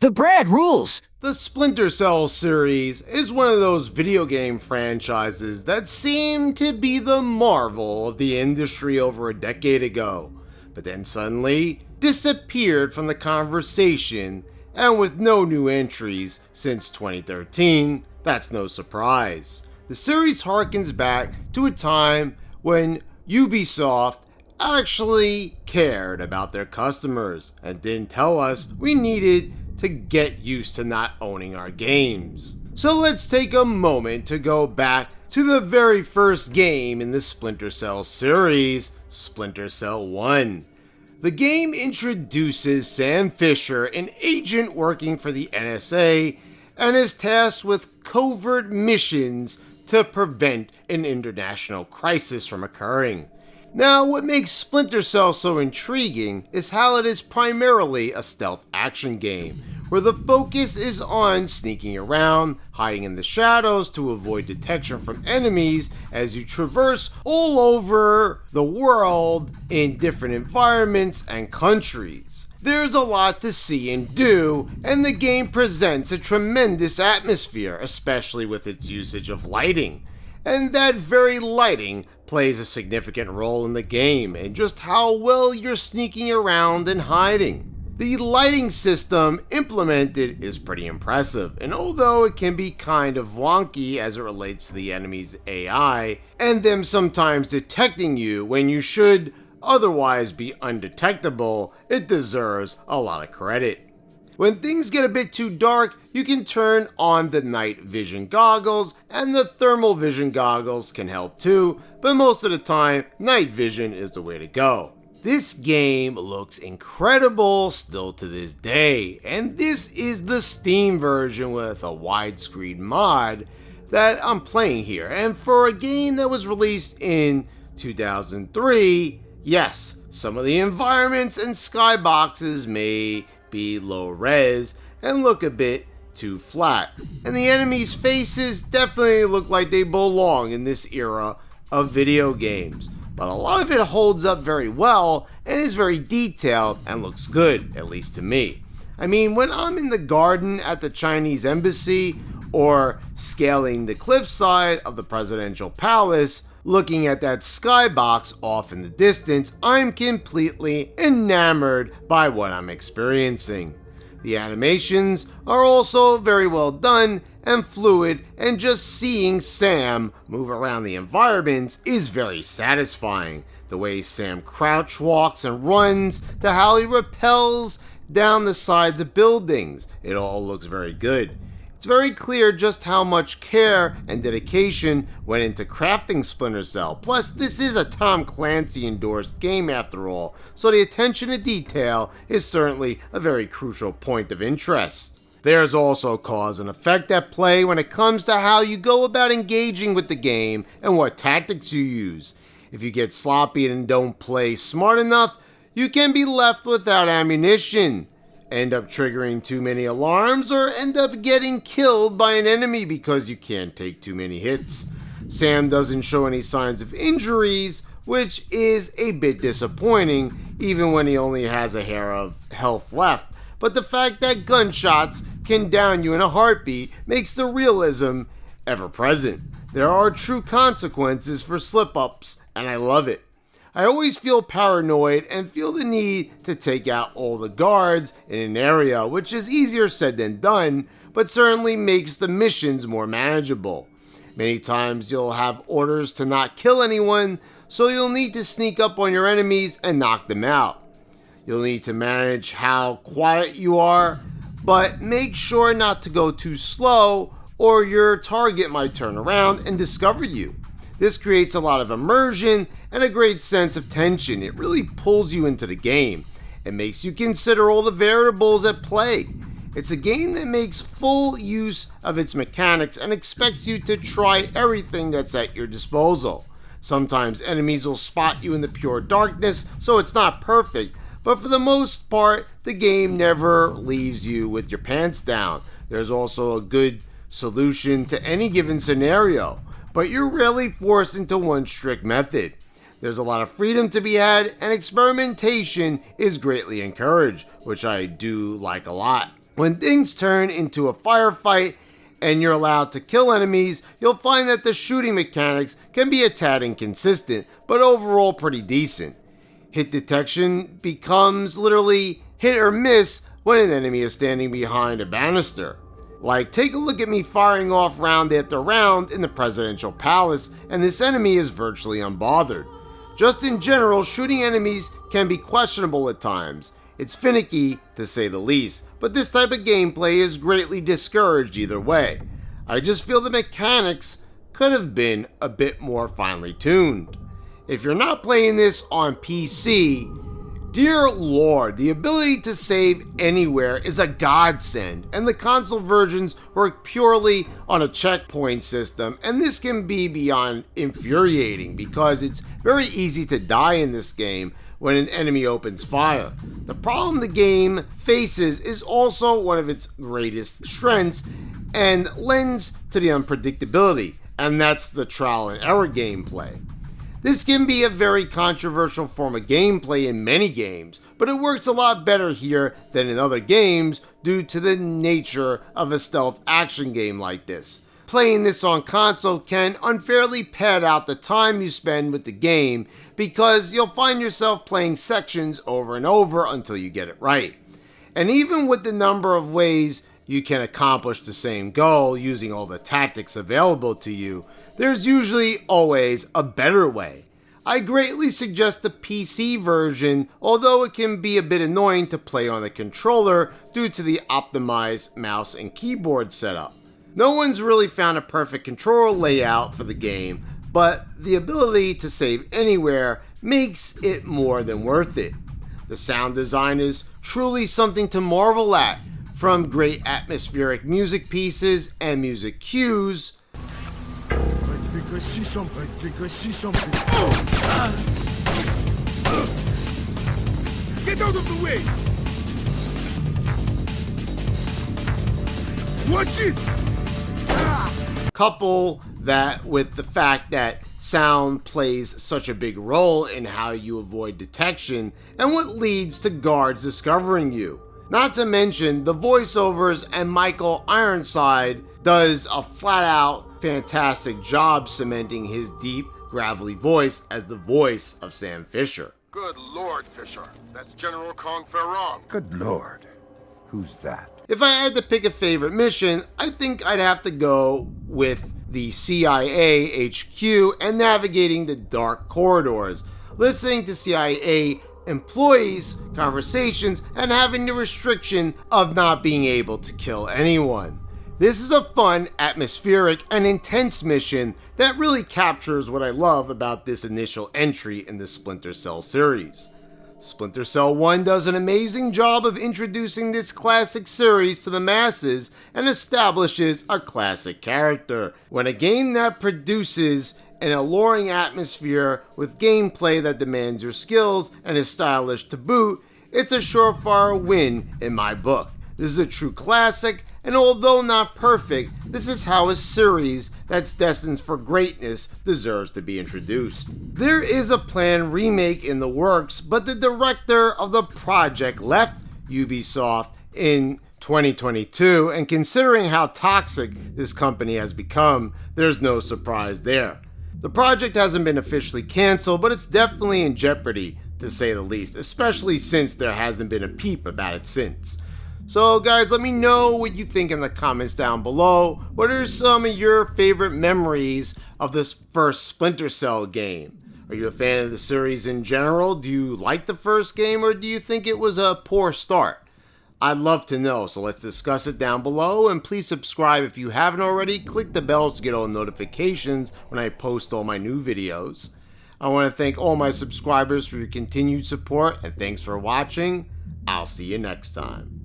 The Brad Rules! The Splinter Cell series is one of those video game franchises that seemed to be the marvel of the industry over a decade ago, but then suddenly disappeared from the conversation, and with no new entries since 2013, that's no surprise. The series harkens back to a time when Ubisoft actually cared about their customers and didn't tell us we needed to get used to not owning our games. So let's take a moment to go back to the very first game in the Splinter Cell series, Splinter Cell 1. The game introduces Sam Fisher, an agent working for the NSA, and is tasked with covert missions to prevent an international crisis from occurring. Now, what makes Splinter Cell so intriguing is how it is primarily a stealth action game, where the focus is on sneaking around, hiding in the shadows to avoid detection from enemies as you traverse all over the world in different environments and countries. There's a lot to see and do, and the game presents a tremendous atmosphere, especially with its usage of lighting. And that very lighting plays a significant role in the game and just how well you're sneaking around and hiding. The lighting system implemented is pretty impressive, and although it can be kind of wonky as it relates to the enemy's AI, and them sometimes detecting you when you should otherwise be undetectable, it deserves a lot of credit. When things get a bit too dark, you can turn on the night vision goggles, and the thermal vision goggles can help too, but most of the time, night vision is the way to go. This game looks incredible still to this day, and this is the Steam version with a widescreen mod that I'm playing here. And for a game that was released in 2003, yes, some of the environments and skyboxes may be low res and look a bit too flat, and the enemies' faces definitely look like they belong in this era of video games, but a lot of it holds up very well and is very detailed and looks good, at least to me. I mean, when I'm in the garden at the Chinese embassy or scaling the cliffside of the presidential palace, looking at that skybox off in the distance, I'm completely enamored by what I'm experiencing. The animations are also very well done and fluid, and just seeing Sam move around the environments is very satisfying. The way Sam crouch walks and runs, to how he rappels down the sides of buildings, it all looks very good. It's very clear just how much care and dedication went into crafting Splinter Cell. Plus, this is a Tom Clancy endorsed game after all, so the attention to detail is certainly a very crucial point of interest. There's also cause and effect at play when it comes to how you go about engaging with the game and what tactics you use. If you get sloppy and don't play smart enough, you can be left without ammunition, end up triggering too many alarms, or end up getting killed by an enemy because you can't take too many hits. Sam doesn't show any signs of injuries, which is a bit disappointing even when he only has a hair of health left, but the fact that gunshots can down you in a heartbeat makes the realism ever present. There are true consequences for slip-ups, and I love it. I always feel paranoid and feel the need to take out all the guards in an area, which is easier said than done, but certainly makes the missions more manageable. Many times you'll have orders to not kill anyone, so you'll need to sneak up on your enemies and knock them out. You'll need to manage how quiet you are, but make sure not to go too slow or your target might turn around and discover you. This creates a lot of immersion and a great sense of tension. It really pulls you into the game. It makes you consider all the variables at play. It's a game that makes full use of its mechanics and expects you to try everything that's at your disposal. Sometimes enemies will spot you in the pure darkness, so it's not perfect, but for the most part, the game never leaves you with your pants down. There's also a good solution to any given scenario, but you're rarely forced into one strict method. There's a lot of freedom to be had, and experimentation is greatly encouraged, which I do like a lot. When things turn into a firefight and you're allowed to kill enemies, you'll find that the shooting mechanics can be a tad inconsistent, but overall pretty decent. Hit detection becomes literally hit or miss when an enemy is standing behind a banister. Like, take a look at me firing off round after round in the presidential palace, and this enemy is virtually unbothered. Just in general, shooting enemies can be questionable at times. It's finicky, to say the least, but this type of gameplay is greatly discouraged either way. I just feel the mechanics could have been a bit more finely tuned. If you're not playing this on PC, dear lord, the ability to save anywhere is a godsend, and the console versions work purely on a checkpoint system, and this can be beyond infuriating because it's very easy to die in this game when an enemy opens fire. The problem the game faces is also one of its greatest strengths and lends to the unpredictability, and that's the trial and error gameplay. This can be a very controversial form of gameplay in many games, but it works a lot better here than in other games due to the nature of a stealth action game like this. Playing this on console can unfairly pad out the time you spend with the game because you'll find yourself playing sections over and over until you get it right. And even with the number of ways you can accomplish the same goal using all the tactics available to you, there's usually always a better way. I greatly suggest the PC version, although it can be a bit annoying to play on the controller due to the optimized mouse and keyboard setup. No one's really found a perfect controller layout for the game, but the ability to save anywhere makes it more than worth it. The sound design is truly something to marvel at, from great atmospheric music pieces and music cues. I think I see something. Get out of the way! Watch it! Couple that with the fact that sound plays such a big role in how you avoid detection and what leads to guards discovering you. Not to mention the voiceovers, and Michael Ironside does a flat out fantastic job cementing his deep, gravelly voice as the voice of Sam Fisher. Good Lord, Fisher. That's General Kong Ferrong. Good Lord. Who's that? If I had to pick a favorite mission, I think I'd have to go with the CIA HQ and navigating the dark corridors, listening to CIA employees' conversations and having the restriction of not being able to kill anyone. This is a fun, atmospheric, and intense mission that really captures what I love about this initial entry in the Splinter Cell series. Splinter Cell 1 does an amazing job of introducing this classic series to the masses and establishes a classic character. When a game that produces an alluring atmosphere with gameplay that demands your skills and is stylish to boot, it's a surefire win in my book. This is a true classic, and although not perfect, this is how a series that's destined for greatness deserves to be introduced. There is a planned remake in the works, but the director of the project left Ubisoft in 2022, and considering how toxic this company has become, there's no surprise there. The project hasn't been officially canceled, but it's definitely in jeopardy, to say the least, especially since there hasn't been a peep about it since. So guys, let me know what you think in the comments down below. What are some of your favorite memories of this first Splinter Cell game? Are you a fan of the series in general? Do you like the first game, or do you think it was a poor start? I'd love to know, so let's discuss it down below, and please subscribe if you haven't already. Click the bells to get all notifications when I post all my new videos. I want to thank all my subscribers for your continued support, and thanks for watching. I'll see you next time.